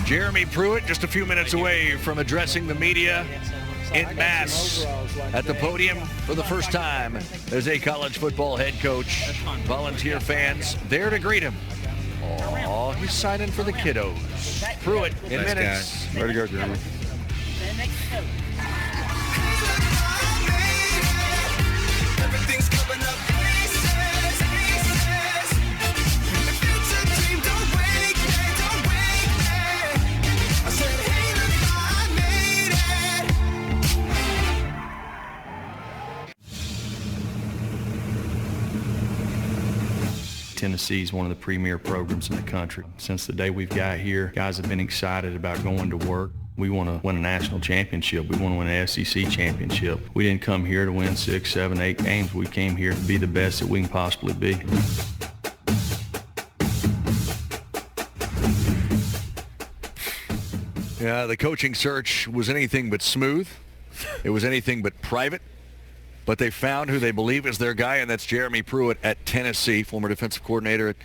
Jeremy Pruitt just a few minutes away from addressing the media en masse at the podium for the first time as a college football head coach. Volunteer fans there to greet him. Oh, he's signing for the kiddos. Pruitt in minutes. Way to go, Jeremy. Everything's coming up aces, aces. The future team, don't wake me, don't wake me. I said, hey, look, I made it. Tennessee is one of the premier programs in the country. Since the day we've got here, guys have been excited about going to work. We want to win a national championship. We want to win an SEC championship. We didn't come here to win 6, 7, 8 games. We came here to be the best that we can possibly be. Yeah, the coaching search was anything but smooth. It was anything but private. But they found who they believe is their guy, and that's Jeremy Pruitt at Tennessee, former defensive coordinator at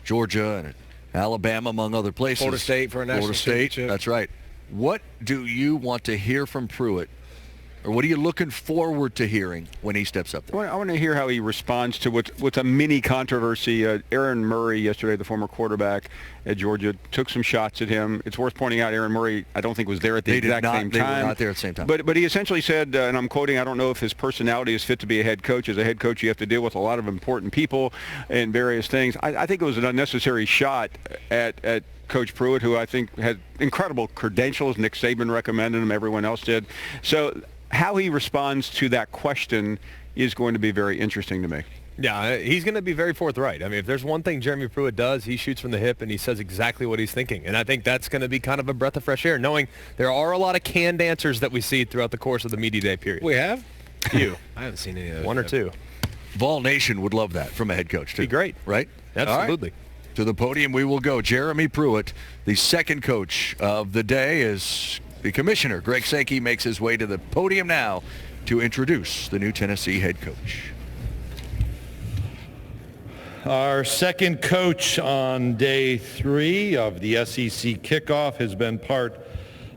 Georgia and at Alabama, among other places. Florida State for a national championship. That's right. What do you want to hear from Pruitt, or what are you looking forward to hearing when he steps up there? Well, I want to hear how he responds to what's a mini controversy. Aaron Murray yesterday, the former quarterback at Georgia, took some shots at him. It's worth pointing out Aaron Murray, I don't think, was there at the exact same time. They were not there at the same time. But he essentially said, and I'm quoting, I don't know if his personality is fit to be a head coach. As a head coach, you have to deal with a lot of important people and various things. I think it was an unnecessary shot at Coach Pruitt, who I think had incredible credentials. Nick Saban recommended him. Everyone else did. So how he responds to that question is going to be very interesting to me. Yeah, he's going to be very forthright. I mean, if there's one thing Jeremy Pruitt does, he shoots from the hip and he says exactly what he's thinking. And I think that's going to be kind of a breath of fresh air, knowing there are a lot of canned answers that we see throughout the course of the media day period. We have? You. I haven't seen any of those. One or two. Vol Nation would love that from a head coach, too. Be great. Right? Absolutely. To the podium we will go. Jeremy Pruitt, the second coach of the day, as the commissioner, Greg Sankey, makes his way to the podium now to introduce the new Tennessee head coach. Our second coach on day 3 of the SEC kickoff has been part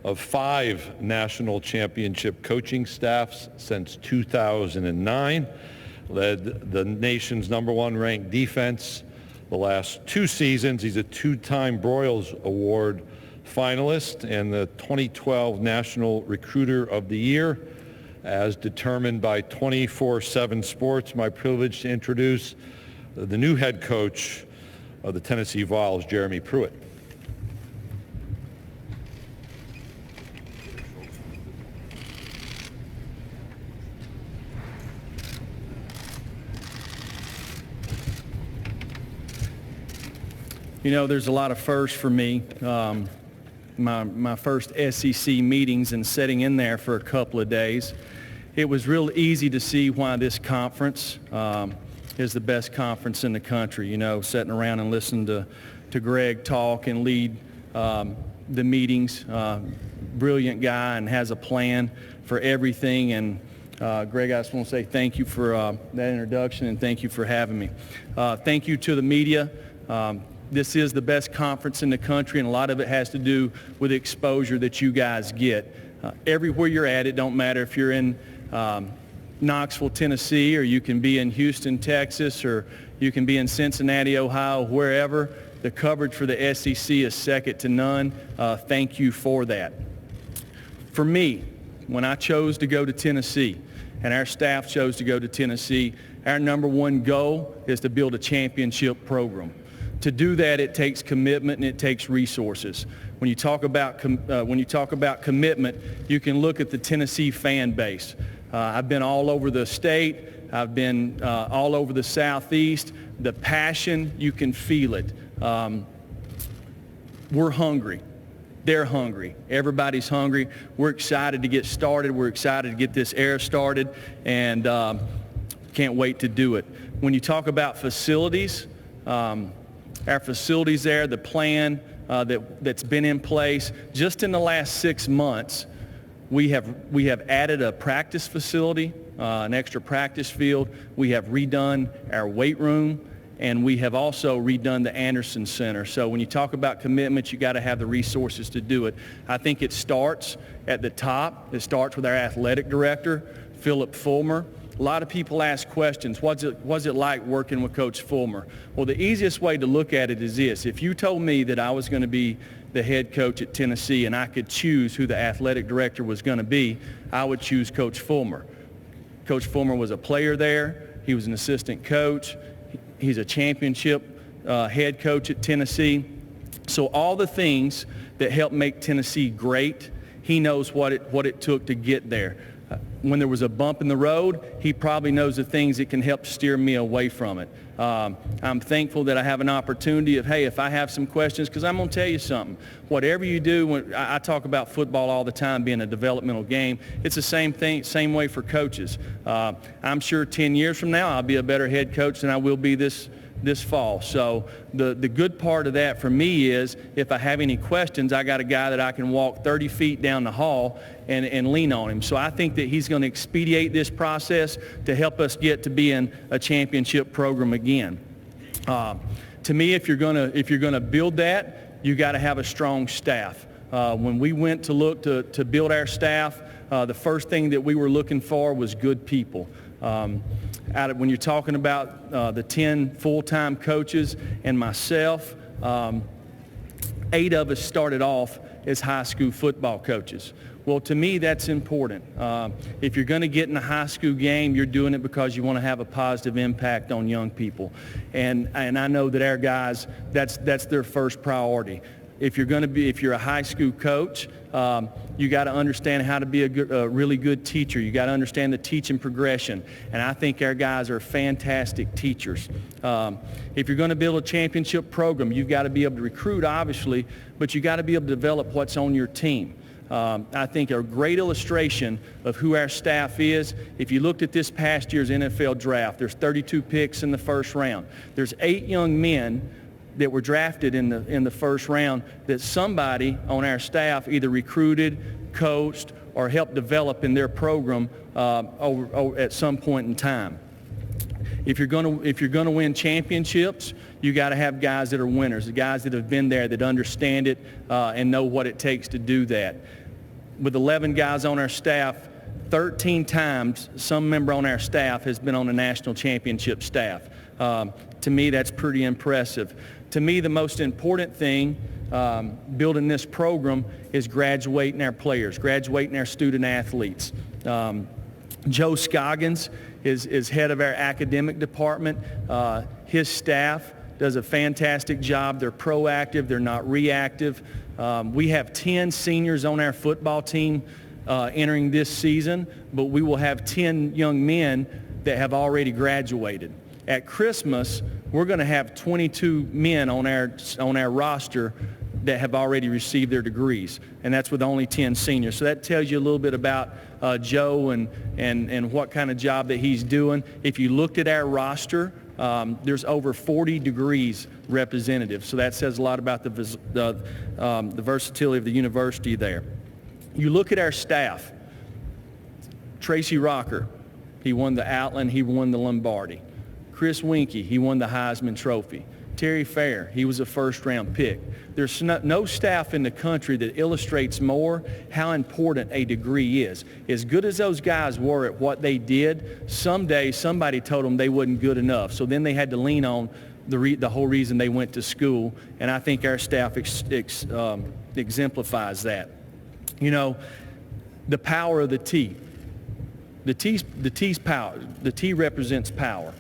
of 5 national championship coaching staffs since 2009, led the nation's #1 ranked defense the last 2 seasons. He's a 2-time Broyles Award finalist and the 2012 National Recruiter of the Year. As determined by 24/7 Sports, my privilege to introduce the new head coach of the Tennessee Vols, Jeremy Pruitt. You know, there's a lot of firsts for me. My first SEC meetings and sitting in there for a couple of days, it was real easy to see why this conference is the best conference in the country. You know, sitting around and listening to Greg talk and lead the meetings. Brilliant guy and has a plan for everything. And Greg, I just want to say thank you for that introduction and thank you for having me. Thank you to the media. This is the best conference in the country, and a lot of it has to do with the exposure that you guys get. Everywhere you're at, it don't matter if you're in Knoxville, Tennessee, or you can be in Houston, Texas, or you can be in Cincinnati, Ohio, wherever. The coverage for the SEC is second to none. Thank you for that. For me, when I chose to go to Tennessee, and our staff chose to go to Tennessee, our '1 goal is to build a championship program. To do that, it takes commitment and it takes resources. When you talk about commitment, you can look at the Tennessee fan base. I've been all over the state. I've been all over the Southeast. The passion, you can feel it. We're hungry. They're hungry. Everybody's hungry. We're excited to get started. We're excited to get this era started, and can't wait to do it. When you talk about facilities, our facilities there, the plan that's been in place, just in the last 6 months, we have added a practice facility, an extra practice field. We have redone our weight room, and we have also redone the Anderson Center. So when you talk about commitment, you got to have the resources to do it. I think it starts at the top. It starts with our athletic director, Philip Fulmer. A lot of people ask questions. What's it like working with Coach Fulmer? Well, the easiest way to look at it is this. If you told me that I was going to be the head coach at Tennessee and I could choose who the athletic director was going to be, I would choose Coach Fulmer. Coach Fulmer was a player there. He was an assistant coach. He's a championship head coach at Tennessee. So all the things that help make Tennessee great, he knows what it took to get there. When there was a bump in the road, he probably knows the things that can help steer me away from it. I'm thankful that I have an opportunity of, hey, if I have some questions, because I'm going to tell you something. Whatever you do, when I talk about football all the time being a developmental game, it's the same thing, same way for coaches. I'm sure 10 years from now I'll be a better head coach than I will be this fall. So the good part of that for me is if I have any questions, I got a guy that I can walk 30 feet down the hall and lean on him. So I think that he's going to expedite this process to help us get to being a championship program again. To me, if you're going to build that, you got to have a strong staff. When we went to look to build our staff, the first thing that we were looking for was good people. When you're talking about the 10 full-time coaches and myself, 8 of us started off as high school football coaches. Well, to me, that's important. If you're going to get in a high school game, you're doing it because you want to have a positive impact on young people. And I know that our guys, that's their first priority. If you're a high school coach, you got to understand how to be a really good teacher. You got to understand the teaching progression. And I think our guys are fantastic teachers. If you're going to build a championship program, you've got to be able to recruit, obviously, but you got to be able to develop what's on your team. I think a great illustration of who our staff is, if you looked at this past year's NFL draft, there's 32 picks in the first round. There's 8 young men that were drafted in the first round that somebody on our staff either recruited, coached, or helped develop in their program at some point in time. If you're going to win championships, you got to have guys that are winners, the guys that have been there, that understand it and know what it takes to do that. With 11 guys on our staff, 13 times some member on our staff has been on a national championship staff. To me, that's pretty impressive. To me, the most important thing building this program is graduating our players, graduating our student athletes. Joe Scoggins is head of our academic department. His staff does a fantastic job. They're proactive. They're not reactive. We have 10 seniors on our football team entering this season, but we will have 10 young men that have already graduated. At Christmas, we're going to have 22 men on our roster that have already received their degrees, and that's with only 10 seniors. So that tells you a little bit about Joe and what kind of job that he's doing. If you looked at our roster, there's over 40 degrees representative, so that says a lot about the versatility of the university there. You look at our staff. Tracy Rocker, he won the Outland, he won the Lombardi. Chris Winkie, he won the Heisman Trophy. Terry Fair, he was a first-round pick. There's no staff in the country that illustrates more how important a degree is. As good as those guys were at what they did, someday somebody told them they wasn't good enough. So then they had to lean on the whole reason they went to school, and I think our staff exemplifies that. You know, the power of the T. The T's power. The T represents power.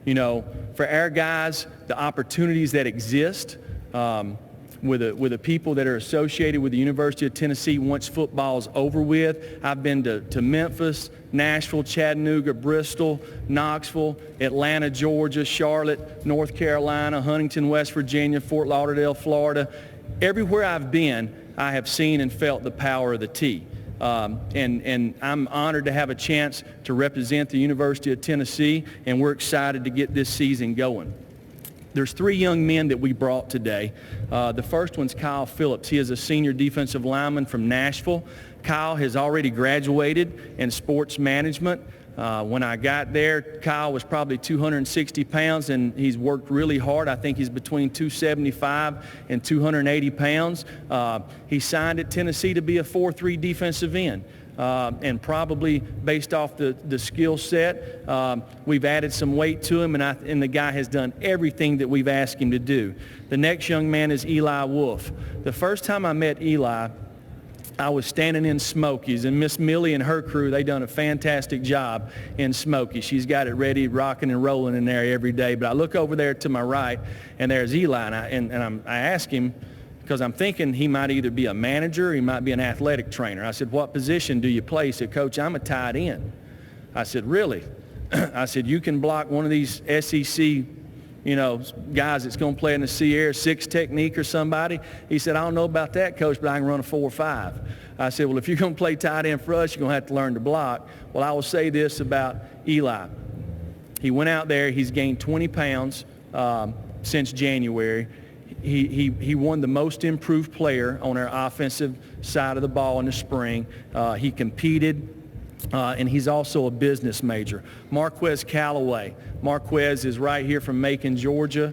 You know, for our guys, the opportunities that exist with the people that are associated with the University of Tennessee once football's over with. I've been to Memphis, Nashville, Chattanooga, Bristol, Knoxville, Atlanta, Georgia, Charlotte, North Carolina, Huntington, West Virginia, Fort Lauderdale, Florida. Everywhere I've been, I have seen and felt the power of the T. And I'm honored to have a chance to represent the University of Tennessee, and we're excited to get this season going. There's 3 young men that we brought today. The first one's Kyle Phillips. He is a senior defensive lineman from Nashville. Kyle has already graduated in sports management. When I got there, Kyle was probably 260 pounds, and he's worked really hard. I think he's between 275 and 280 pounds. He signed at Tennessee to be a 4-3 defensive end. And probably based off the skill set, we've added some weight to him, and the guy has done everything that we've asked him to do. The next young man is Eli Wolf. The first time I met Eli, I was standing in Smokies, and Miss Millie and her crew, they done a fantastic job in Smokies. She's got it ready, rocking and rolling in there every day. But I look over there to my right, and there's Eli, and I ask him, because I'm thinking he might either be a manager or he might be an athletic trainer. I said, what position do you play? He said, Coach, I'm a tight end. I said, really? I said, you can block one of these SEC guys that's going to play in the Sierra 6 technique or somebody? He said, I don't know about that, Coach, but I can run a 4-5. I said, well, if you're going to play tight end for us, you're going to have to learn to block. Well, I will say this about Eli. He went out there. He's gained 20 pounds since January. He won the most improved player on our offensive side of the ball in the spring. He competed. And he's also a business major. Marquez Callaway. Marquez is right here from Macon, Georgia.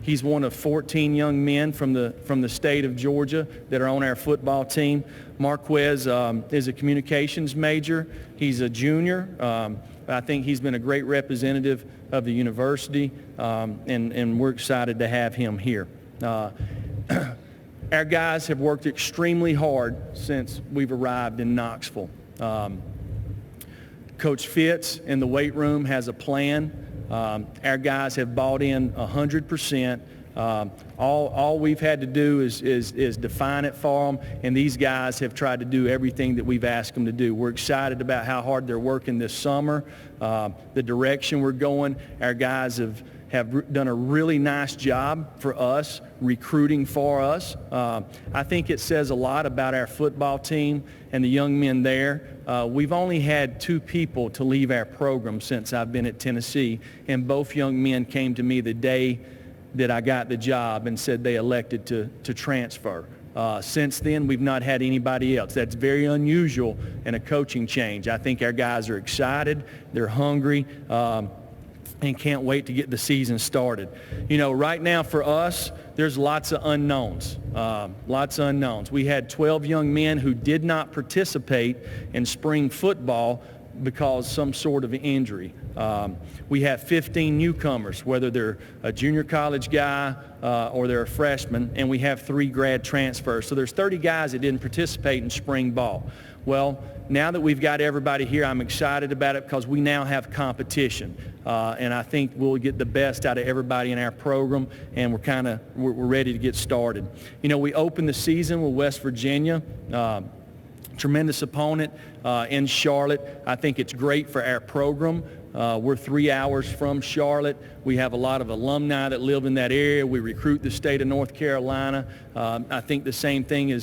He's one of 14 young men from the state of Georgia that are on our football team. Marquez is a communications major. He's a junior. I think he's been a great representative of the university, and we're excited to have him here. Our guys have worked extremely hard since we've arrived in Knoxville. Coach Fitz in the weight room has a plan. Our guys have bought in 100%. All we've had to do is define it for them, and these guys have tried to do everything that we've asked them to do. We're excited about how hard they're working this summer, the direction we're going. Our guys have done a really nice job for us, recruiting for us. I think it says a lot about our football team and the young men there. We've only had 2 people to leave our program since I've been at Tennessee, and both young men came to me the day that I got the job and said they elected to transfer. Since then, we've not had anybody else. That's very unusual in a coaching change. I think our guys are excited, they're hungry, and can't wait to get the season started. Right now for us, there's lots of unknowns. We had 12 young men who did not participate in spring football because some sort of injury. We have 15 newcomers, whether they're a junior college guy or they're a freshman, and we have 3 grad transfers. So there's 30 guys that didn't participate in spring ball. Well, now that we've got everybody here, I'm excited about it because we now have competition. And I think we'll get the best out of everybody in our program, and we're ready to get started. We opened the season with West Virginia. Tremendous opponent in Charlotte. I think it's great for our program. We're 3 hours from Charlotte. We have a lot of alumni that live in that area. We recruit the state of North Carolina. I think the same thing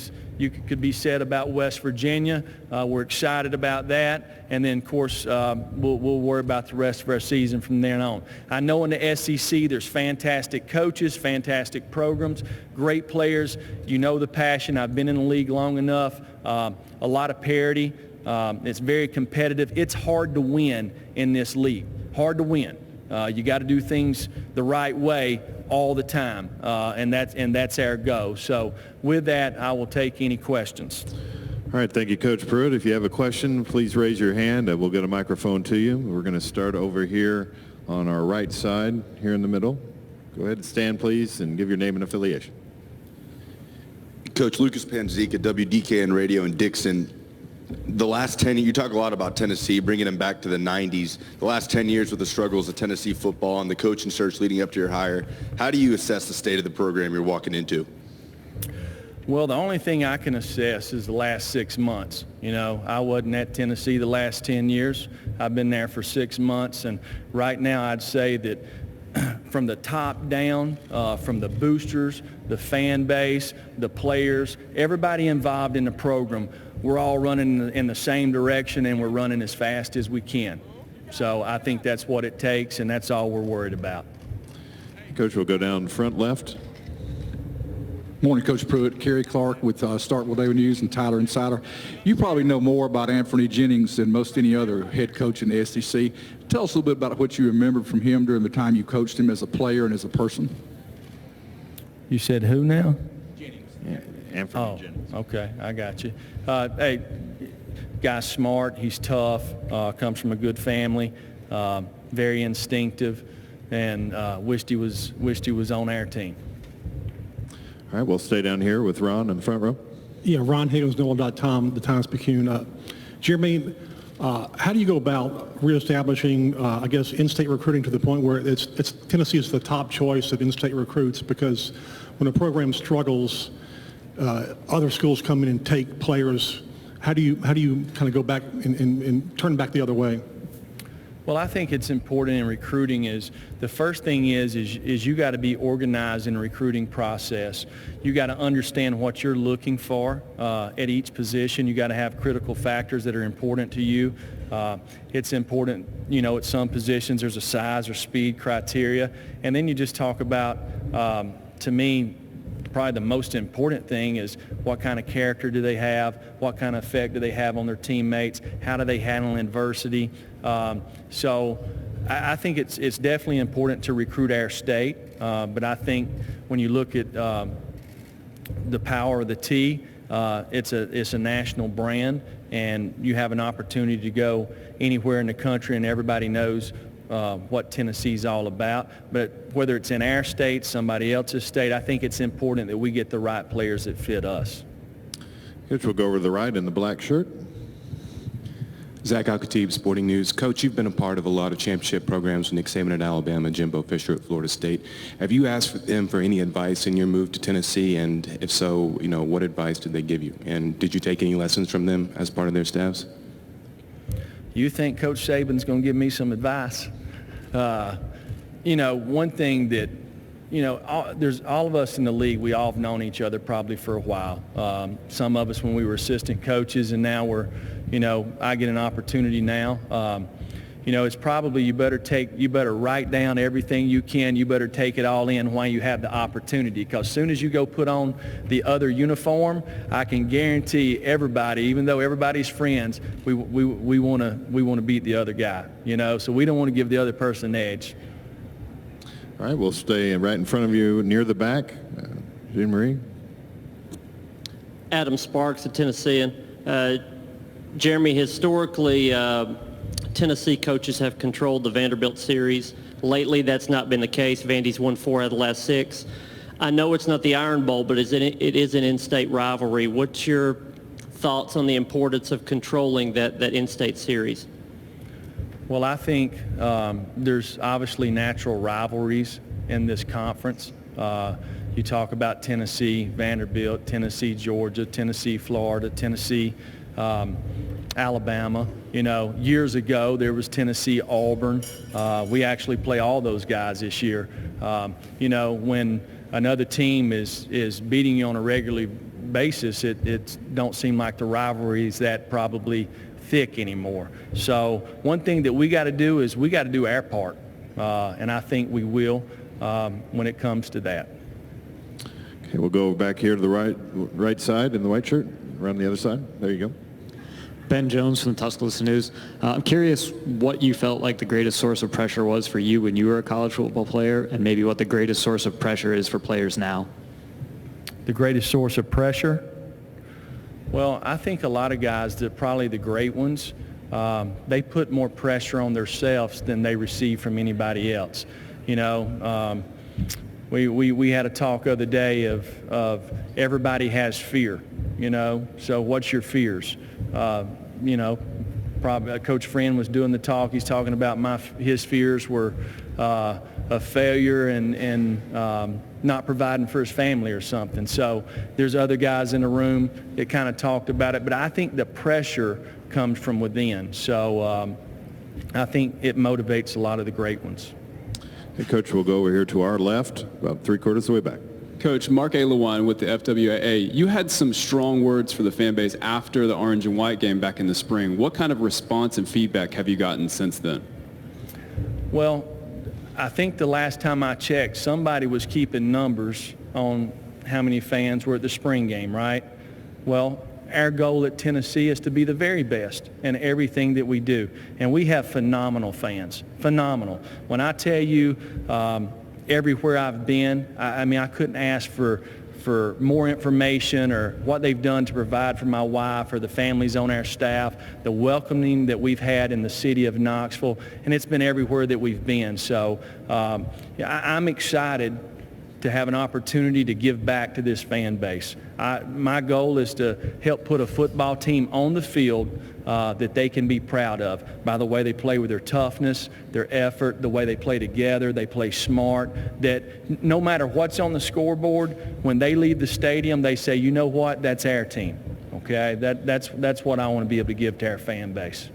could be said about West Virginia. We're excited about that. And then, of course, we'll worry about the rest of our season from there on. I know in the SEC there's fantastic coaches, fantastic programs, great players. You know the passion. I've been in the league long enough. A lot of parity. It's very competitive. It's hard to win in this league. Hard to win. You got to do things the right way all the time, and that's our go. So with that, I will take any questions. All right, thank you, Coach Pruitt. If you have a question, please raise your hand. We'll get a microphone to you. We're going to start over here on our right side, here in the middle. Go ahead and stand, please, and give your name and affiliation. Coach Lucas Panzika, WDKN Radio in Dixon. The last 10 years, you talk a lot about Tennessee, bringing them back to the 90s. The last 10 years with the struggles of Tennessee football and the coaching search leading up to your hire, how do you assess the state of the program you're walking into? Well, the only thing I can assess is the last 6 months. I wasn't at Tennessee the last 10 years. I've been there for 6 months, and right now I'd say that from the top down, from the boosters, the fan base, the players, everybody involved in the program, we're all running in the same direction, and we're running as fast as we can. So I think that's what it takes, and that's all we're worried about. Coach, we'll go down front left. Morning, Coach Pruitt. Kerry Clark with Starkville Daily News and Tyler Insider. You probably know more about Anthony Jennings than most any other head coach in the SEC. Tell us a little bit about what you remember from him during the time you coached him as a player and as a person. You said who now? Jennings. Yeah, Anthony Jennings. Okay, I got you. Hey, guy's smart. He's tough. Comes from a good family. Very instinctive, and wished he was on our team. All right, we'll stay down here with Ron in the front row. Yeah, Ron Higgins, NOLA.com, the Times-Picayune. Jeremy, how do you go about reestablishing, I guess, in-state recruiting to the point where it's Tennessee is the top choice of in-state recruits? Because when a program struggles, other schools come in and take players. How do you kind of go back and turn back the other way? Well, I think it's important in recruiting is the first thing is you got to be organized in the recruiting process. You got to understand what you're looking for at each position. You got to have critical factors that are important to you. It's important, at some positions there's a size or speed criteria. And then you just talk about, to me, probably the most important thing is what kind of character do they have, what kind of effect do they have on their teammates, how do they handle adversity. So I think it's definitely important to recruit our state, but I think when you look at the power of the T, it's a national brand, and you have an opportunity to go anywhere in the country and everybody knows what Tennessee's all about. But whether it's in our state, somebody else's state, I think it's important that we get the right players that fit us. Coach, we'll go over to the right in the black shirt. Zach Al-Khatib, Sporting News. Coach, you've been a part of a lot of championship programs, Nick Saban at Alabama, Jimbo Fisher at Florida State. Have you asked them for any advice in your move to Tennessee? And if so, what advice did they give you? And did you take any lessons from them as part of their staffs? You think Coach Saban's going to give me some advice? One thing that, there's all of us in the league, we all have known each other probably for a while. Some of us when we were assistant coaches, and now we're, I get an opportunity now. It's probably you better write down everything you can. You better take it all in while you have the opportunity, because as soon as you go put on the other uniform, I can guarantee everybody, even though everybody's friends, we want to beat the other guy. So we don't want to give the other person an edge. All right, we'll stay right in front of you near the back. Jean Marie. Adam Sparks, a Tennessean. Jeremy, historically, Tennessee coaches have controlled the Vanderbilt series. Lately, that's not been the case. Vandy's won 4 out of the last 6. I know it's not the Iron Bowl, but it is an in-state rivalry. What's your thoughts on the importance of controlling that in-state series? Well, I think there's obviously natural rivalries in this conference. You talk about Tennessee, Vanderbilt, Tennessee, Georgia, Tennessee, Florida, Tennessee, Alabama. Years ago there was Tennessee, Auburn. We actually play all those guys this year. When another team is beating you on a regular basis, it don't seem like the rivalry is that probably thick anymore. So one thing that we got to do is we got to do our part, and I think we will when it comes to that. Okay, we'll go back here to the right side in the white shirt, around the other side. There you go. Ben Jones from the Tuscaloosa News. I'm curious what you felt like the greatest source of pressure was for you when you were a college football player, and maybe what the greatest source of pressure is for players now. The greatest source of pressure? Well, I think a lot of guys, probably the great ones, they put more pressure on themselves than they receive from anybody else. We had a talk the other day of everybody has fear, so what's your fears? Probably Coach Friend was doing the talk. He's talking about his fears were a failure and not providing for his family or something. So there's other guys in the room that kind of talked about it, but I think the pressure comes from within. So I think it motivates a lot of the great ones. Hey, Coach, we'll go over here to our left, about 3/4 of the way back. Coach, Mark A. Lewan with the FWAA. You had some strong words for the fan base after the orange and white game back in the spring. What kind of response and feedback have you gotten since then? Well, I think the last time I checked, somebody was keeping numbers on how many fans were at the spring game, right? Well, our goal at Tennessee is to be the very best in everything that we do. And we have phenomenal fans, phenomenal. When I tell you everywhere I've been, I mean, I couldn't ask for more information or what they've done to provide for my wife or the families on our staff, the welcoming that we've had in the city of Knoxville, and it's been everywhere that we've been. So I'm excited to have an opportunity to give back to this fan base. My goal is to help put a football team on the field that they can be proud of by the way they play with their toughness, their effort, the way they play together, they play smart, that no matter what's on the scoreboard, when they leave the stadium, they say, you know what, that's our team. Okay, that's what I want to be able to give to our fan base.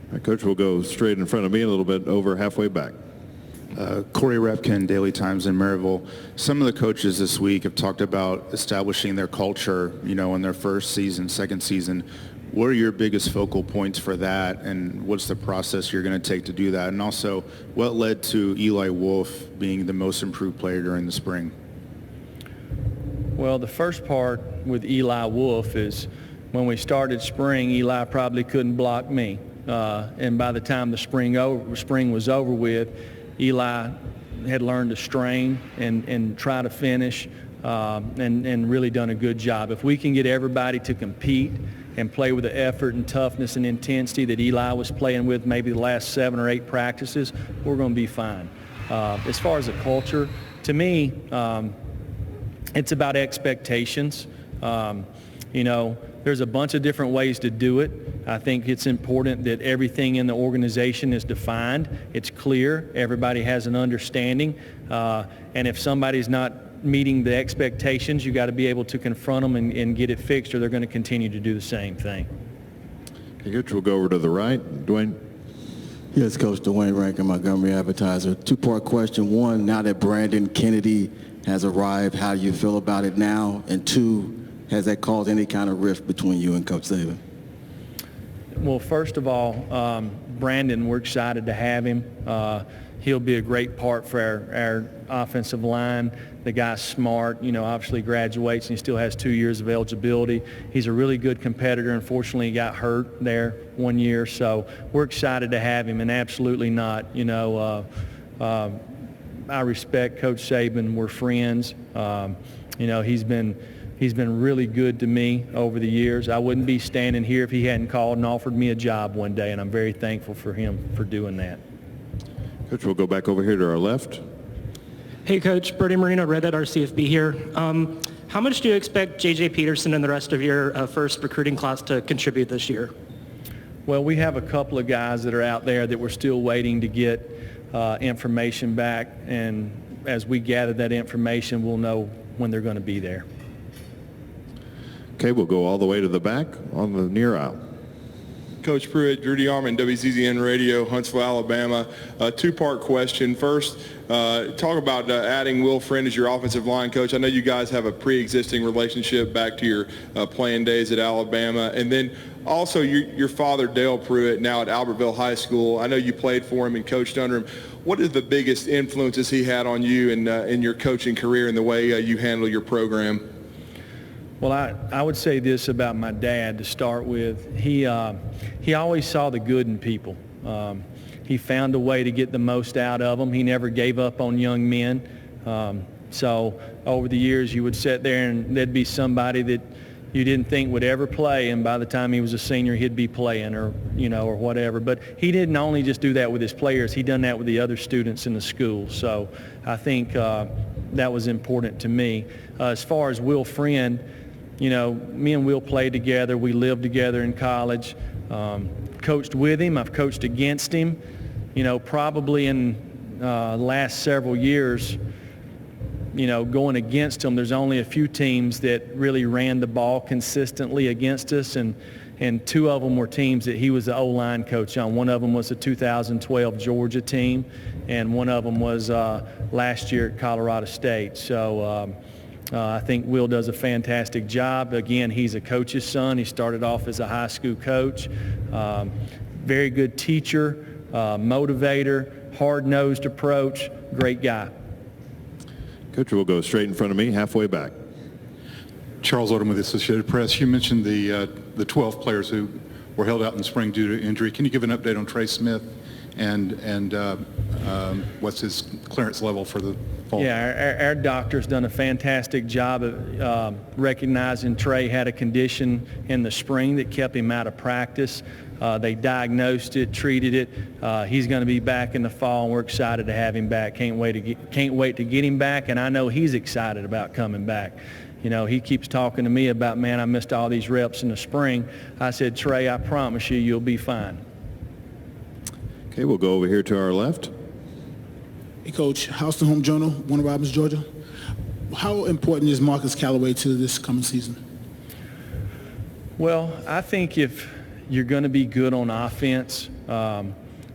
All right, Coach, we'll go straight in front of me a little bit over halfway back. Corey Repkin, Daily Times in Maryville. Some of the coaches this week have talked about establishing their culture, you know, in their first season, second season. What are your biggest focal points for that, and what's the process you're going to take to do that? And also, what led to Eli Wolf being the most improved player during the spring? Well, the first part with Eli Wolf is when we started spring, Eli probably couldn't block me. And by the time the spring was over with, Eli had learned to strain and try to finish and really done a good job. If we can get everybody to compete and play with the effort and toughness and intensity that Eli was playing with maybe the last 7 or 8 practices, we're going to be fine. As far as a culture, to me, it's about expectations. You know, there's a bunch of different ways to do it. I think it's important that everything in the organization is defined. It's clear. Everybody has an understanding. And if somebody's not meeting the expectations, you got to be able to confront them and get it fixed, or they're going to continue to do the same thing. Okay, Coach, we'll go over to the right. Dwayne. Yes, Coach. Dwayne Rankin, Montgomery Advertiser. 2-part question. 1, now that Brandon Kennedy has arrived, how do you feel about it now? And 2, has that caused any kind of rift between you and Coach Saban? Well, first of all, Brandon, we're excited to have him. He'll be a great part for our offensive line. The guy's smart, you know, obviously graduates and he still has 2 years of eligibility. He's a really good competitor. Unfortunately, he got hurt there 1 year, so we're excited to have him, and absolutely not. You know, I respect Coach Saban. We're friends. You know, he's been really good to me over the years. I wouldn't be standing here if he hadn't called and offered me a job one day, and I'm very thankful for him for doing that. Coach, we'll go back over here to our left. Hey, Coach. Bertie Marino, Red Hat RCFB here. How much do you expect J.J. Peterson and the rest of your first recruiting class to contribute this year? Well, we have a couple of guys that are out there that we're still waiting to get information back, and as we gather that information, we'll know when they're going to be there. Okay, we'll go all the way to the back on the near aisle. Coach Pruitt, Drew DeArmond, WZZN Radio, Huntsville, Alabama. 2-part question. First, talk about adding Will Friend as your offensive line coach. I know you guys have a pre-existing relationship back to your playing days at Alabama. And then also your father, Dale Pruitt, now at Albertville High School. I know you played for him and coached under him. What is the biggest influences he had on you in your coaching career and the way you handle your program? Well, I would say this about my dad to start with. He always saw the good in people. He found a way to get the most out of them. He never gave up on young men. So over the years, you would sit there and there'd be somebody that you didn't think would ever play, and by the time he was a senior, he'd be playing, or or whatever. But he didn't only just do that with his players. He done that with the other students in the school. So I think that was important to me. As far as Will Friend, me and Will played together. We lived together in college. Coached with him. I've coached against him. Probably in the last several years, going against him, there's only a few teams that really ran the ball consistently against us, and 2 of them were teams that he was the O-line coach on. One of them was the 2012 Georgia team, and one of them was last year at Colorado State. So I think Will does a fantastic job. Again, he's a coach's son. He started off as a high school coach. Very good teacher, motivator, hard-nosed approach, great guy. Coach, we'll go straight in front of me, halfway back. Charles Odom with the Associated Press. You mentioned the 12 players who were held out in the spring due to injury. Can you give an update on Trey Smith and what's his clearance level for the fall? Yeah, our doctor's done a fantastic job of recognizing Trey had a condition in the spring that kept him out of practice. They diagnosed it, treated it. He's going to be back in the fall, and we're excited to have him back. Can't wait to get him back, and I know he's excited about coming back. You know, he keeps talking to me about, man, I missed all these reps in the spring. I said, Trey, I promise you'll be fine. Okay, we'll go over here to our left. Hey, Coach. Houston Home Journal, Warner Robins, Georgia. How important is Marcus Callaway to this coming season? Well, I think if you're going to be good on offense,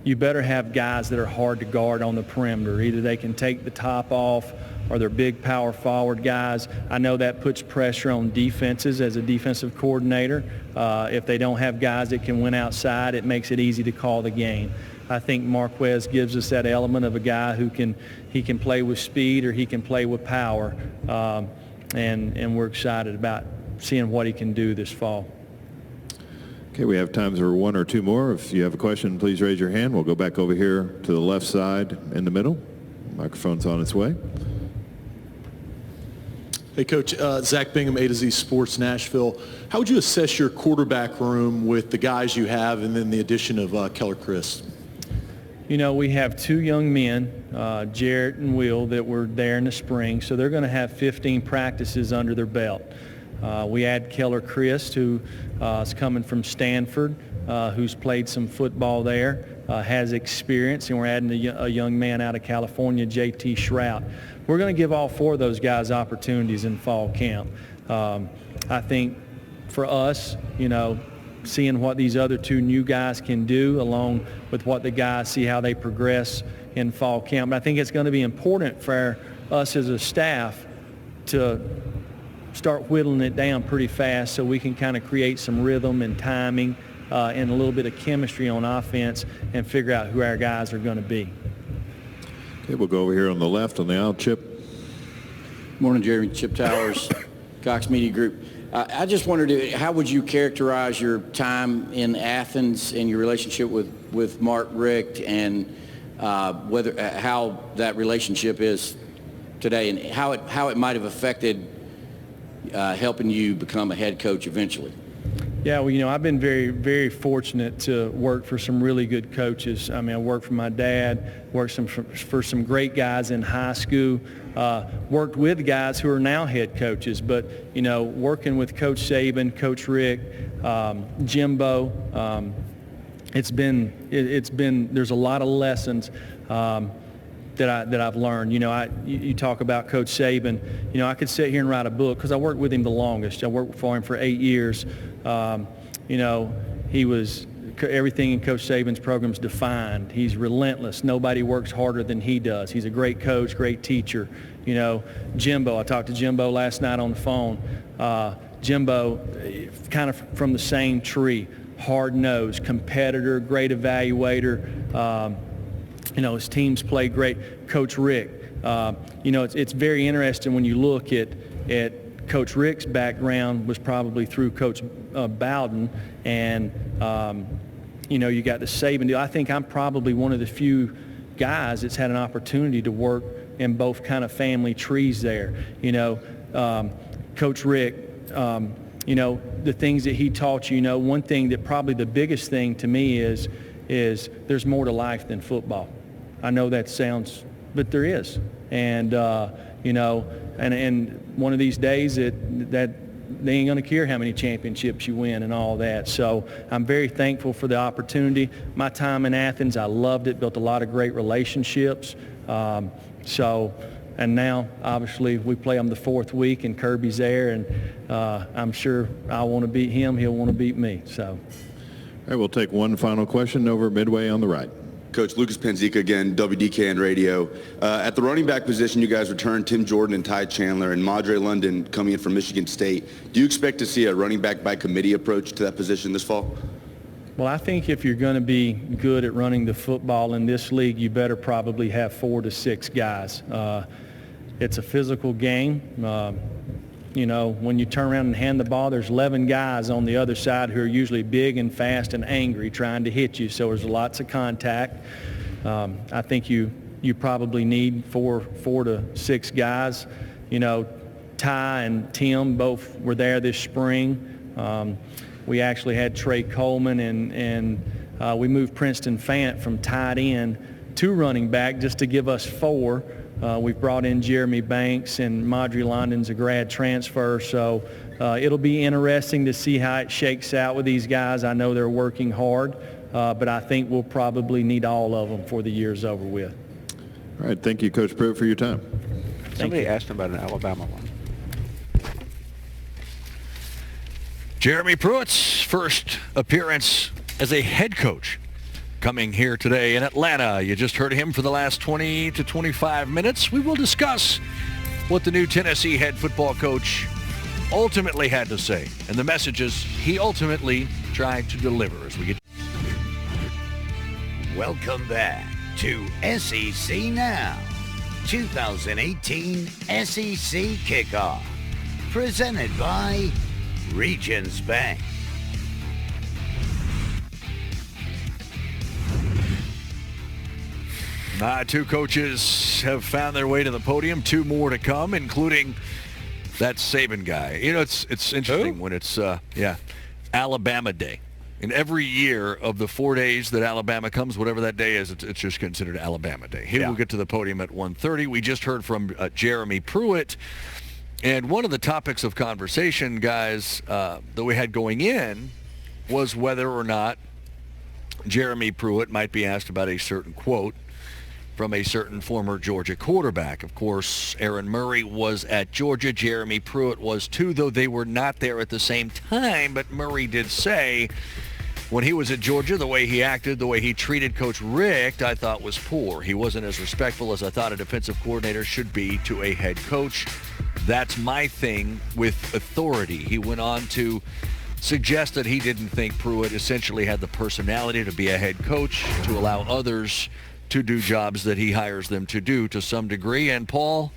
you better have guys that are hard to guard on the perimeter. Either they can take the top off or they're big power forward guys. I know that puts pressure on defenses as a defensive coordinator. If they don't have guys that can win outside, it makes it easy to call the game. I think Marquez gives us that element of a guy who can play with speed or he can play with power, and we're excited about seeing what he can do this fall. Okay, we have time for one or two more. If you have a question, please raise your hand. We'll go back over here to the left side in the middle. Microphone's on its way. Hey, Coach. Zach Bingham, A to Z Sports Nashville. How would you assess your quarterback room with the guys you have and then the addition of Keller Chris? You know, we have two young men, Jarrett and Will, that were there in the spring, so they're going to have 15 practices under their belt. We add Keller Chris, who is coming from Stanford, who's played some football there, has experience, and we're adding a young man out of California, J.T. Shrout. We're going to give all four of those guys opportunities in fall camp. I think for us, you know, seeing what these other two new guys can do along with what the guys see how they progress in fall camp. But I think it's going to be important for us as a staff to start whittling it down pretty fast so we can kind of create some rhythm and timing and a little bit of chemistry on offense and figure out who our guys are going to be. Okay, we'll go over here on the left on the aisle. Chip. Morning, Jeremy. Chip Towers, Cox Media Group. I just wondered, how would you characterize your time in Athens and your relationship with Mark Richt, and how that relationship is today, and how it might have affected helping you become a head coach eventually? Yeah, well, you know, I've been very, very fortunate to work for some really good coaches. I mean, I worked for my dad, worked for some great guys in high school, worked with guys who are now head coaches. But, you know, working with Coach Saban, Coach Rick, Jimbo, it's been there's a lot of lessons that I've learned. You know, you talk about Coach Saban. You know, I could sit here and write a book because I worked with him the longest. I worked for him for 8 years. You know, everything in Coach Saban's program is defined. He's relentless. Nobody works harder than he does. He's a great coach, great teacher. You know, Jimbo, I talked to Jimbo last night on the phone. Jimbo, kind of from the same tree, hard-nosed, competitor, great evaluator. You know, his teams play great. Coach Rick, you know, it's very interesting when you look at Coach Rick's background was probably through Coach Bowden, and, you know, you got the Saban deal. I think I'm probably one of the few guys that's had an opportunity to work in both kind of family trees there. You know, Coach Rick, you know, the things that he taught you, know, one thing that probably the biggest thing to me is there's more to life than football. I know that sounds, but there is. And, you know, and one of these days that they ain't going to care how many championships you win and all that. So I'm very thankful for the opportunity. My time in Athens, I loved it, built a lot of great relationships. And now, obviously, we play them the fourth week, and Kirby's there, and I'm sure I want to beat him. He'll want to beat me. So, all right, we'll take one final question over midway on the right. Coach, Lucas Panzica again, WDKN Radio. At the running back position, you guys returned Tim Jordan and Ty Chandler, and Madre London coming in from Michigan State. Do you expect to see a running back by committee approach to that position this fall? Well, I think if you're going to be good at running the football in this league, you better probably have 4 to 6 guys. It's a physical game. You know, when you turn around and hand the ball, there's 11 guys on the other side who are usually big and fast and angry trying to hit you, so there's lots of contact. I think you probably need four to six guys. You know, Ty and Tim both were there this spring. We actually had Trey Coleman, and we moved Princeton Fant from tight end to running back just to give us four. We've brought in Jeremy Banks, and Madri London's a grad transfer, so it'll be interesting to see how it shakes out with these guys. I know they're working hard, but I think we'll probably need all of them before the year's over with. All right, thank you, Coach Pruitt, for your time. Somebody asked him about an Alabama one. Jeremy Pruitt's first appearance as a head coach coming here today in Atlanta. You just heard him for the last 20 to 25 minutes. We will discuss what the new Tennessee head football coach ultimately had to say and the messages he ultimately tried to deliver as we get. Welcome back to SEC Now, 2018 SEC Kickoff, presented by Regions Bank. Two coaches have found their way to the podium. Two more to come, including that Saban guy. You know, it's interesting when it's Alabama Day. And every year of the 4 days that Alabama comes, whatever that day is, it's just considered Alabama Day. He will get to the podium at 1:30. We just heard from Jeremy Pruitt. And one of the topics of conversation, guys, that we had going in was whether or not Jeremy Pruitt might be asked about a certain quote from a certain former Georgia quarterback. Of course, Aaron Murray was at Georgia. Jeremy Pruitt was too, though they were not there at the same time. But Murray did say when he was at Georgia, the way he acted, the way he treated Coach Richt, I thought was poor. He wasn't as respectful as I thought a defensive coordinator should be to a head coach. That's my thing with authority. He went on to suggest that he didn't think Pruitt essentially had the personality to be a head coach, to allow others to do jobs that he hires them to do to some degree. And Paul,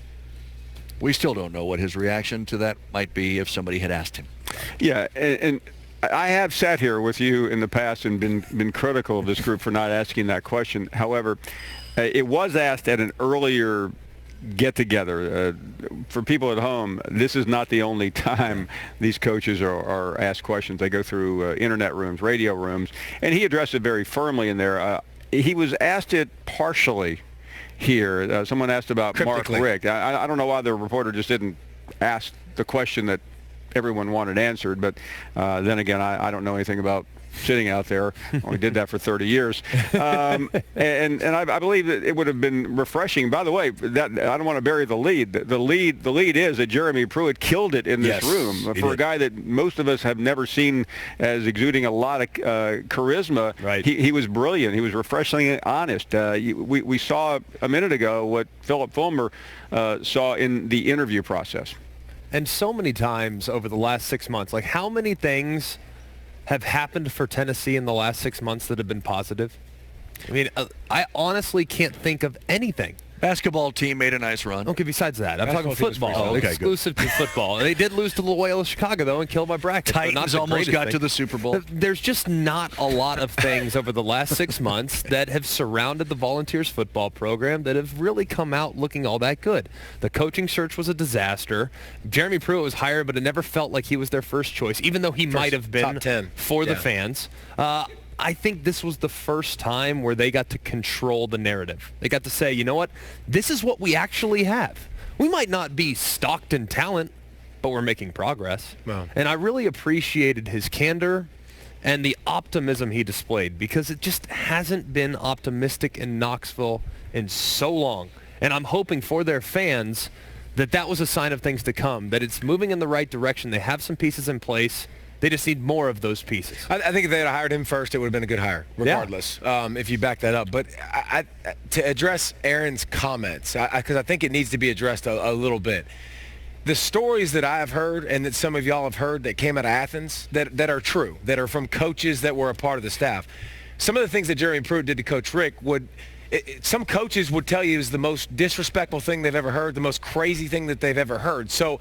we still don't know what his reaction to that might be if somebody had asked him. Yeah, and I have sat here with you in the past and been critical of this group for not asking that question. However, it was asked at an earlier get-together. For people at home, this is not the only time these coaches are asked questions. They go through internet rooms, radio rooms, and he addressed it very firmly in there. He was asked it partially here. Someone asked about Mark Richt. I don't know why the reporter just didn't ask the question that everyone wanted answered, but then again, I don't know anything about sitting out there. Only did that for 30 years. And I believe that it would have been refreshing. By the way, that I don't want to bury the lead. The lead is that Jeremy Pruitt killed it in this room. For a guy that most of us have never seen as exuding a lot of charisma, he was brilliant. He was refreshingly honest. We saw a minute ago what Philip Fulmer saw in the interview process. And so many times over the last 6 months, like how many things have happened for Tennessee in the last 6 months that have been positive? I mean, I honestly can't think of anything. Basketball team made a nice run. Okay, besides that, I'm talking football. Exclusive to football. They did lose to Loyola Chicago, though, and killed my bracket. Titans almost got to the Super Bowl. There's just not a lot of things over the last 6 months that have surrounded the Volunteers football program that have really come out looking all that good. The coaching search was a disaster. Jeremy Pruitt was hired, but it never felt like he was their first choice, even though he might have been top 10 for the fans. I think this was the first time where they got to control the narrative. They got to say, you know what, this is what we actually have. We might not be stocked in talent, but we're making progress. Wow. And I really appreciated his candor and the optimism he displayed, because it just hasn't been optimistic in Knoxville in so long. And I'm hoping for their fans that that was a sign of things to come, that it's moving in the right direction. They have some pieces in place. They just need more of those pieces. I think if they had hired him first, it would have been a good hire, regardless, if you back that up. But to address Aaron's comments, because I think it needs to be addressed a little bit. The stories that I have heard and that some of y'all have heard that came out of Athens that are true, that are from coaches that were a part of the staff, some of the things that Jeremy Pruitt did to Coach Richt would some coaches would tell you is the most disrespectful thing they've ever heard, the most crazy thing that they've ever heard. So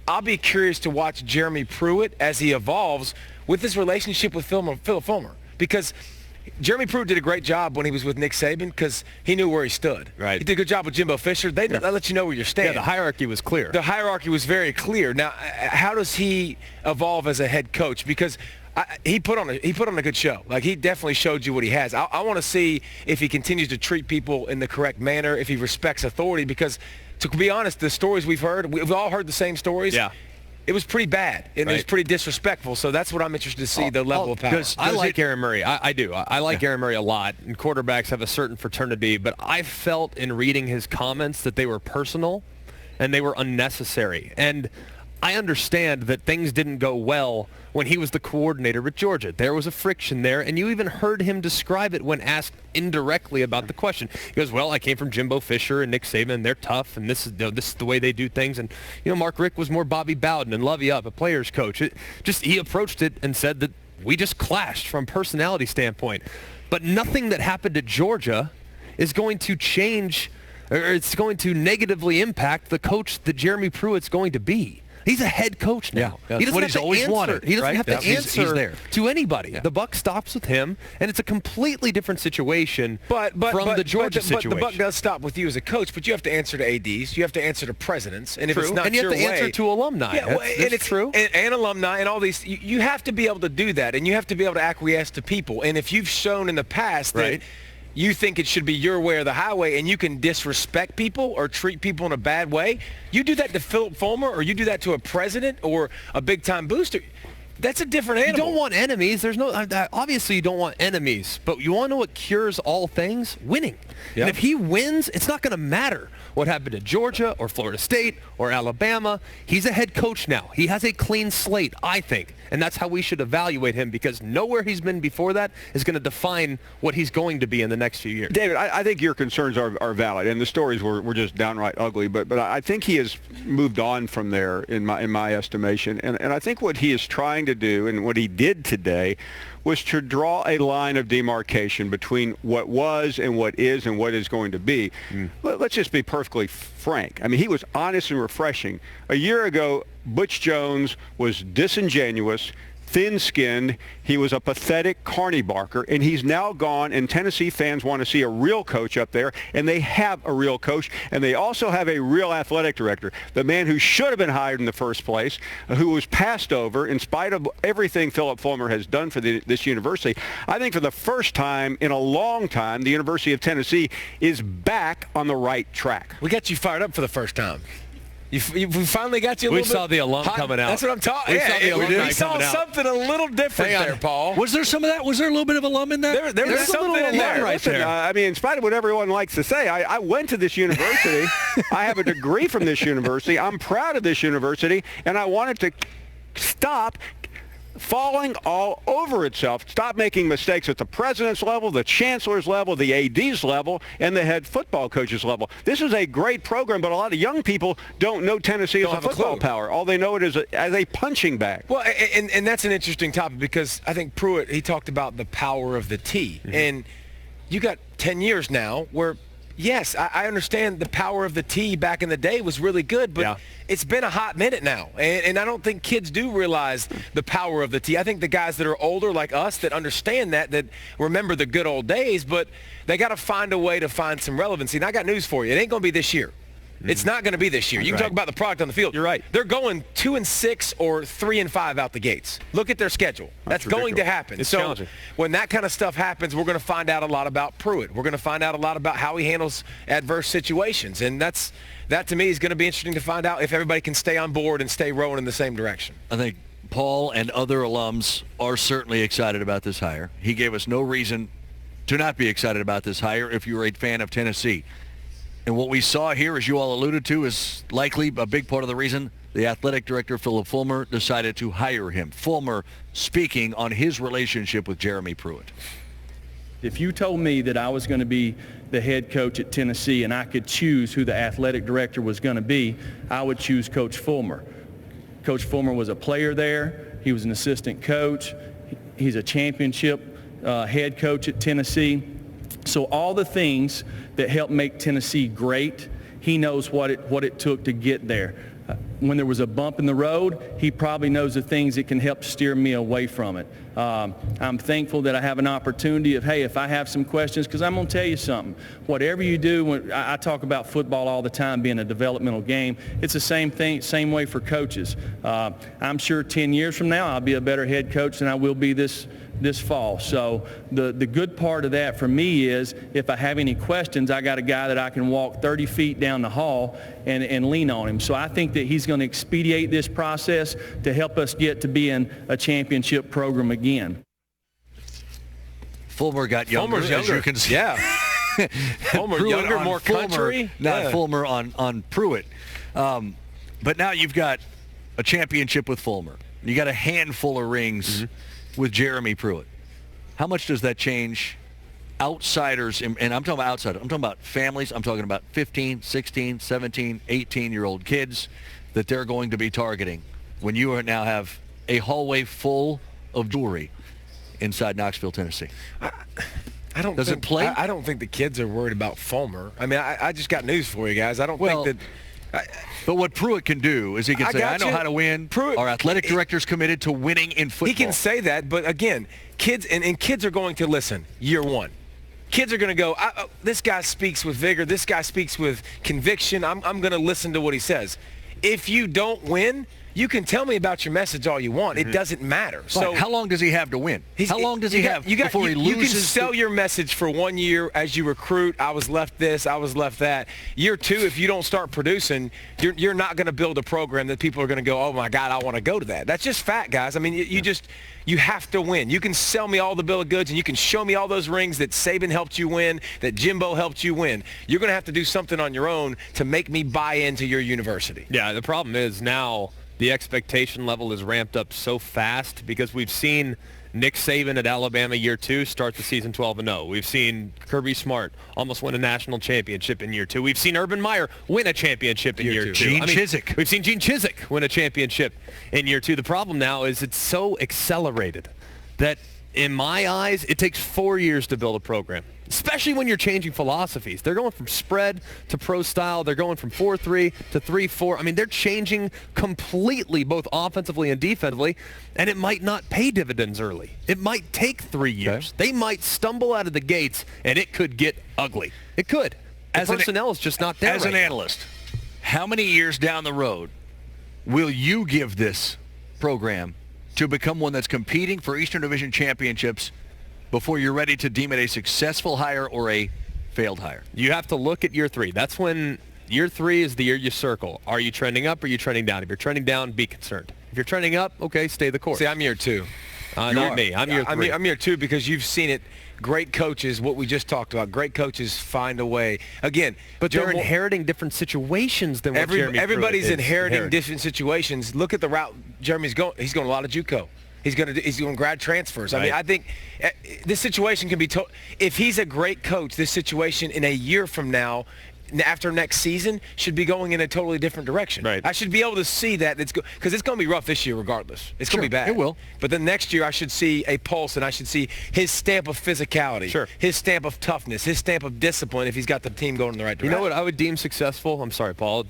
I'll be curious to watch Jeremy Pruitt as he evolves with his relationship with Philip Fulmer, because Jeremy Pruitt did a great job when he was with Nick Saban because he knew where he stood. Right. He did a good job with Jimbo Fisher. They let you know where you're standing. Yeah, the hierarchy was clear. The hierarchy was very clear. Now, how does he evolve as a head coach? Because he put on a good show. Like, he definitely showed you what he has. I want to see if he continues to treat people in the correct manner, if he respects authority, because to be honest, the stories we've all heard the same stories. Yeah. It was pretty bad, and it was pretty disrespectful. So that's what I'm interested to see, the level of power. I like Aaron Murray. I do. I like Aaron Murray a lot, and quarterbacks have a certain fraternity. But I felt in reading his comments that they were personal and they were unnecessary. And I understand that things didn't go well when he was the coordinator with Georgia. There was a friction there, and you even heard him describe it when asked indirectly about the question. He goes, well, I came from Jimbo Fisher and Nick Saban, and they're tough, and this is the way they do things. And, Mark Richt was more Bobby Bowden and Lovey Up, a player's coach. He approached it and said that we just clashed from personality standpoint. But nothing that happened at Georgia is going to change, or it's going to negatively impact the coach that Jeremy Pruitt's going to be. He's a head coach now. Yeah, that's what he's always wanted. He doesn't have to answer he's there. to anybody. Yeah. The buck stops with him, and it's a completely different situation from the Georgia situation. But the buck does stop with you as a coach, but you have to answer to ADs. You have to answer to presidents. And if it's not and you have to answer to alumni. Yeah, and it's true. And alumni and all these. You have to be able to do that, and you have to be able to acquiesce to people. And if you've shown in the past that you think it should be your way or the highway, and you can disrespect people or treat people in a bad way, you do that to Philip Fulmer, or you do that to a president or a big-time booster, that's a different animal. You don't want enemies. Obviously you don't want enemies, but you want to know what cures all things? Winning. Yep. And if he wins, it's not going to matter what happened to Georgia or Florida State or Alabama. He's a head coach now. He has a clean slate, I think. And that's how we should evaluate him, because nowhere he's been before that is going to define what he's going to be in the next few years. David, I think your concerns are valid, and the stories were just downright ugly. But I think he has moved on from there in my estimation. And I think what he is trying to do, and what he did today, was to draw a line of demarcation between what was and what is and what is going to be. Let's just be perfectly frank. I mean, he was honest and refreshing. A year ago, Butch Jones was disingenuous, thin-skinned. He was a pathetic carny barker, and he's now gone, and Tennessee fans want to see a real coach up there, and they have a real coach, and they also have a real athletic director, the man who should have been hired in the first place, who was passed over in spite of everything Philip Fulmer has done for this university. I think for the first time in a long time, the University of Tennessee is back on the right track. We got you fired up for the first time. We finally got you a little bit. We saw the alum coming out. That's what I'm talking about. We saw something a little different there, Paul. Was there some of that? Was there a little bit of alum in that? There's something in there. Right there. I mean, in spite of what everyone likes to say, I went to this university. I have a degree from this university. I'm proud of this university, and I wanted to stop falling all over itself. Stop making mistakes at the president's level, the chancellor's level, the AD's level, and the head football coach's level. This is a great program, but a lot of young people don't know Tennessee as a football power. All they know it is as a punching bag. Well, and that's an interesting topic, because I think Pruitt, he talked about the power of the T. And you got 10 years now where, yes, I understand the power of the T back in the day was really good, but it's been a hot minute now. And I don't think kids do realize the power of the T. I think the guys that are older like us that understand that remember the good old days, but they got to find a way to find some relevancy. And I got news for you. It ain't going to be this year. It's not going to be this year. You can talk about the product on the field. You're right. They're going 2-6 or 3-5 out the gates. Look at their schedule. That's going to happen. It's so challenging. When that kind of stuff happens, we're going to find out a lot about Pruitt. We're going to find out a lot about how he handles adverse situations. And that to me is going to be interesting to find out if everybody can stay on board and stay rowing in the same direction. I think Paul and other alums are certainly excited about this hire. He gave us no reason to not be excited about this hire if you were a fan of Tennessee. And what we saw here, as you all alluded to, is likely a big part of the reason the athletic director, Philip Fulmer, decided to hire him. Fulmer speaking on his relationship with Jeremy Pruitt. If you told me that I was going to be the head coach at Tennessee and I could choose who the athletic director was going to be, I would choose Coach Fulmer. Coach Fulmer was a player there. He was an assistant coach. He's a championship head coach at Tennessee. So all the things that helped make Tennessee great, he knows what it took to get there. When there was a bump in the road, he probably knows the things that can help steer me away from it. I'm thankful that I have an opportunity of, hey, if I have some questions, because I'm going to tell you something. Whatever you do, I talk about football all the time being a developmental game. It's the same thing, same way for coaches. I'm sure 10 years from now I'll be a better head coach than I will be this fall. So the good part of that for me is if I have any questions, I got a guy that I can walk 30 feet down the hall and lean on him. So I think that he's going to expedite this process to help us get to being a championship program again. Fulmer got younger, as you can see. Yeah. Fulmer younger, more country. Not Fulmer on Pruitt. But now you've got a championship with Fulmer. You got a handful of rings with Jeremy Pruitt. How much does that change outsiders, and I'm talking about outsiders, I'm talking about families, I'm talking about 15, 16, 17, 18-year-old kids that they're going to be targeting when you now have a hallway full of jewelry inside Knoxville, Tennessee? I don't think, play? I don't think the kids are worried about Fulmer. I mean, I just got news for you guys. I don't think that... But what Pruitt can do is he can say, I know how to win. Pruitt, our athletic director's committed to winning in football. He can say that, but again, kids and kids are going to listen year one. Kids are going to go, this guy speaks with vigor. This guy speaks with conviction. I'm going to listen to what he says. If you don't win, you can tell me about your message all you want. It doesn't matter. So how long does he have to win? How long does he have before he loses? You can sell your message for 1 year as you recruit. I was left this, I was left that. Year two, if you don't start producing, you're not going to build a program that people are going to go, oh my God, I want to go to that. That's just fact, guys. I mean, you have to win. You can sell me all the bill of goods and you can show me all those rings that Saban helped you win, that Jimbo helped you win. You're going to have to do something on your own to make me buy into your university. Yeah, the problem is now the expectation level is ramped up so fast because we've seen Nick Saban at Alabama year two start the season 12-0. We've seen Kirby Smart almost win a national championship in year two. We've seen Urban Meyer win a championship in year two. Gene Chizik. We've seen Gene Chizik win a championship in year two. The problem now is it's so accelerated that in my eyes, it takes 4 years to build a program, especially when you're changing philosophies. They're going from spread to pro style. They're going from 4-3 to 3-4. I mean, they're changing completely, both offensively and defensively, and it might not pay dividends early. It might take 3 years. Okay. They might stumble out of the gates, and it could get ugly. It could. The personnel is just not there. As an analyst, how many years down the road will you give this program to become one that's competing for Eastern Division championships before you're ready to deem it a successful hire or a failed hire? You have to look at year three. That's when year three is the year you circle. Are you trending up or are you trending down? If you're trending down, be concerned. If you're trending up, okay, stay the course. See, I'm year two. Not me. I'm year three. I'm year two because you've seen it. Great coaches, what we just talked about, great coaches find a way. Again, but they're inheriting different situations than what Jeremy everybody's Pruitt inheriting different situations. Look at the route Jeremy's going. He's going a lot of JUCO. He's going grad transfers. Right. I mean, I think this situation can be if he's a great coach, this situation in a year from now, after next season, should be going in a totally different direction. Right. I should be able to see that because it's going to be rough this year regardless. It's going to be bad. It will. But then next year I should see a pulse and I should see his stamp of physicality, his stamp of toughness, his stamp of discipline if he's got the team going in the right direction. You know what I would deem successful? I'm sorry, Paul.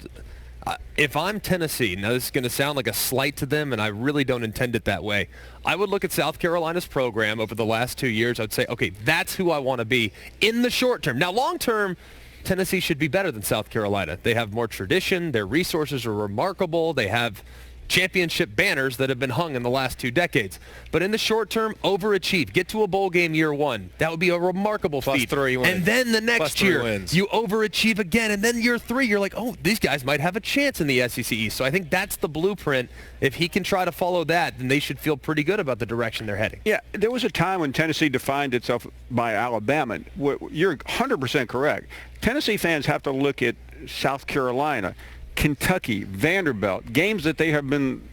If I'm Tennessee, now this is going to sound like a slight to them, and I really don't intend it that way. I would look at South Carolina's program over the last 2 years. I'd say, okay, that's who I want to be in the short term. Now, long term, Tennessee should be better than South Carolina. They have more tradition. Their resources are remarkable. They have championship banners that have been hung in the last 2 decades. But in the short term, overachieve. Get to a bowl game year one. That would be a remarkable feat. +3 wins. And then the next year, you overachieve again. And then year 3, you're like, oh, these guys might have a chance in the SEC East. So I think that's the blueprint. If he can try to follow that, then they should feel pretty good about the direction they're heading. Yeah, there was a time when Tennessee defined itself by Alabama. You're 100% correct. Tennessee fans have to look at South Carolina, Kentucky, Vanderbilt, games that they have been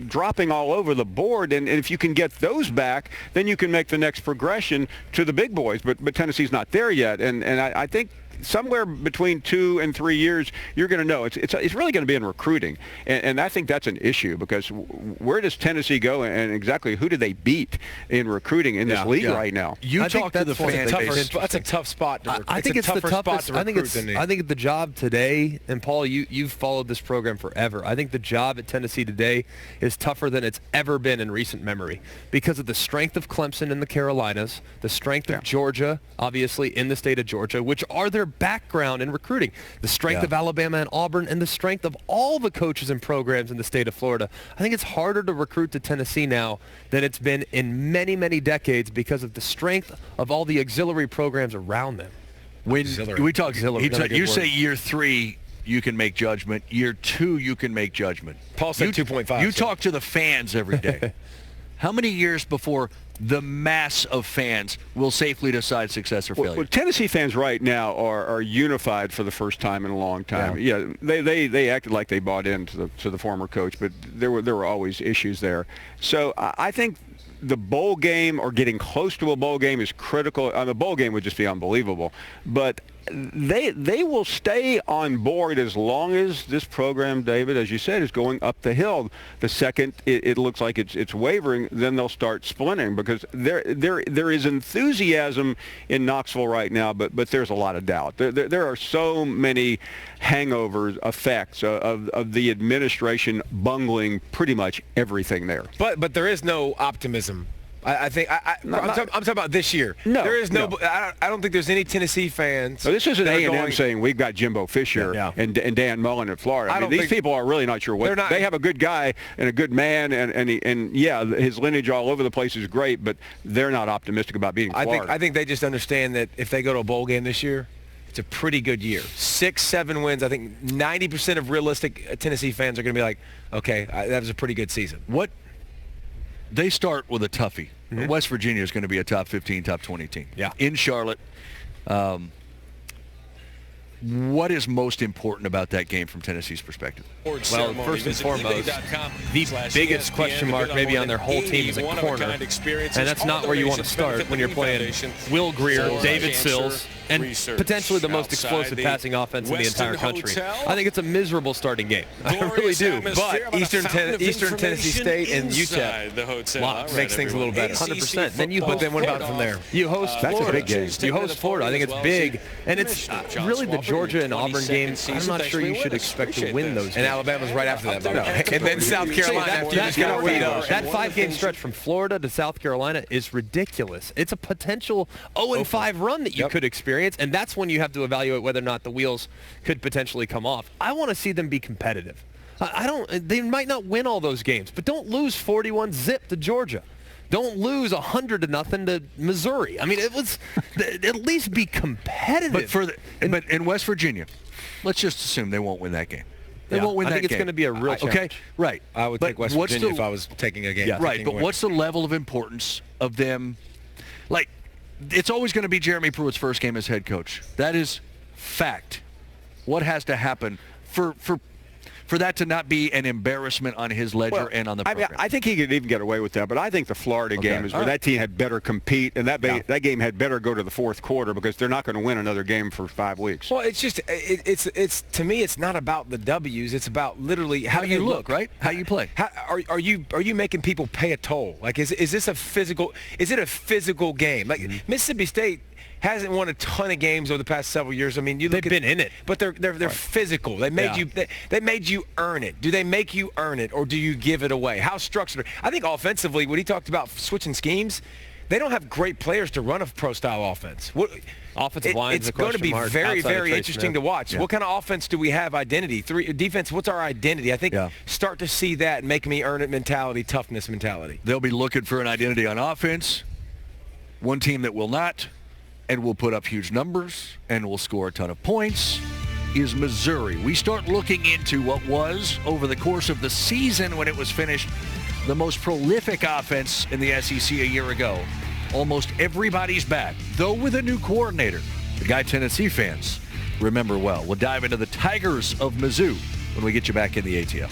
dropping all over the board, and if you can get those back, then you can make the next progression to the big boys. But Tennessee's not there yet, and I think somewhere between 2 and 3 years, you're going to know. It's really going to be in recruiting, and I think that's an issue because where does Tennessee go, and exactly who do they beat in recruiting in this league right now? You talk to the fan base. That's a tough spot to recruit. I think it's the toughest. I think the job today, and Paul, you've followed this program forever. I think the job at Tennessee today is tougher than it's ever been in recent memory because of the strength of Clemson in the Carolinas, the strength of Georgia, obviously in the state of Georgia, which are their background in recruiting, the strength of Alabama and Auburn, and the strength of all the coaches and programs in the state of Florida. I think it's harder to recruit to Tennessee now than it's been in many, many decades because of the strength of all the auxiliary programs around them. When we talk, you say year 3, you can make judgment. Year 2, you can make judgment. Paul said 2.5. You talk to the fans every day. How many years before the mass of fans will safely decide success or failure? Well, Tennessee fans right now are unified for the first time in a long time. Yeah, they acted like they bought into the former coach, but there were always issues there. So I think the bowl game or getting close to a bowl game is critical. The bowl game would just be unbelievable, but they will stay on board as long as this program, David, as you said, is going up the hill. The second it looks like it's wavering, then they'll start splintering because there is enthusiasm in Knoxville right now, but there's a lot of doubt. There are so many hangover effects of the administration bungling pretty much everything there. But there is no optimism. I think I'm talking about this year. No, there is no. I don't think there's any Tennessee fans. So this isn't A&M saying we've got Jimbo Fisher and Dan Mullen in Florida. I mean, these people are really not sure what they have. A good guy and a good man, and yeah, his lineage all over the place is great, but they're not optimistic about beating Florida. I think they just understand that if they go to a bowl game this year, it's a pretty good year. 6-7 wins. I think 90% of realistic Tennessee fans are going to be like, okay, that was a pretty good season. They start with a toughie. Mm-hmm. West Virginia is going to be a top 15, top 20 team. Yeah. In Charlotte. What is most important about that game from Tennessee's perspective? Well, first and foremost, the biggest question mark maybe on their whole team is a corner. And that's not where you want to start when you're playing Will Greer, David Sills, and potentially the most explosive passing offense in the entire country. I think it's a miserable starting game. I really do. But Eastern Tennessee State and UTEP makes things a little better. 100%. But then what about from there? You host Florida. That's a big game. You host Florida. I think it's big. And it's really the Georgia and Auburn games. I'm not sure you should expect to win those games. And Alabama's right after that, by the way. And then South Carolina after you just got beat up. That 5-game stretch from Florida to South Carolina is ridiculous. It's a potential 0-5 run that you could experience, and that's when you have to evaluate whether or not the wheels could potentially come off. I want to see them be competitive. They might not win all those games, but don't lose 41-0 to Georgia. Don't lose 100-0 to Missouri. I mean, it was at least be competitive. But in West Virginia, let's just assume they won't win that game. They won't win that game. I think it's going to be a real challenge. Okay, right. I would take West Virginia if I was taking a game. Yeah. Right, but what's the level of importance of them? Like, it's always going to be Jeremy Pruitt's first game as head coach. That is fact. What has to happen for that to not be an embarrassment on his ledger and on the program? I think he could even get away with that, but I think the Florida game is where that team had better compete, and that game had better go to the fourth quarter because they're not going to win another game for 5 weeks. Well, it's just it's to me, it's not about the W's. It's about literally how you look, right? How you play. Are you making people pay a toll? Like, is this a physical? Is it a physical game? Like Mississippi State hasn't won a ton of games over the past several years. I mean, they've been in it, but they're physical. They made you they made you earn it. Do they make you earn it, or do you give it away? How structured? I think offensively, when he talked about switching schemes, they don't have great players to run a pro-style offense. Offensive line is a going to be mark very, very interesting to watch. Yeah. What kind of offense do we have? Identity. Defense, what's our identity? I think start to see that make me earn it mentality, toughness mentality. They'll be looking for an identity on offense. One team that will not and will put up huge numbers and will score a ton of points is Missouri. We start looking into what was, over the course of the season when it was finished, the most prolific offense in the SEC a year ago. Almost everybody's back, though with a new coordinator, the guy Tennessee fans remember well. We'll dive into the Tigers of Mizzou when we get you back in the ATL.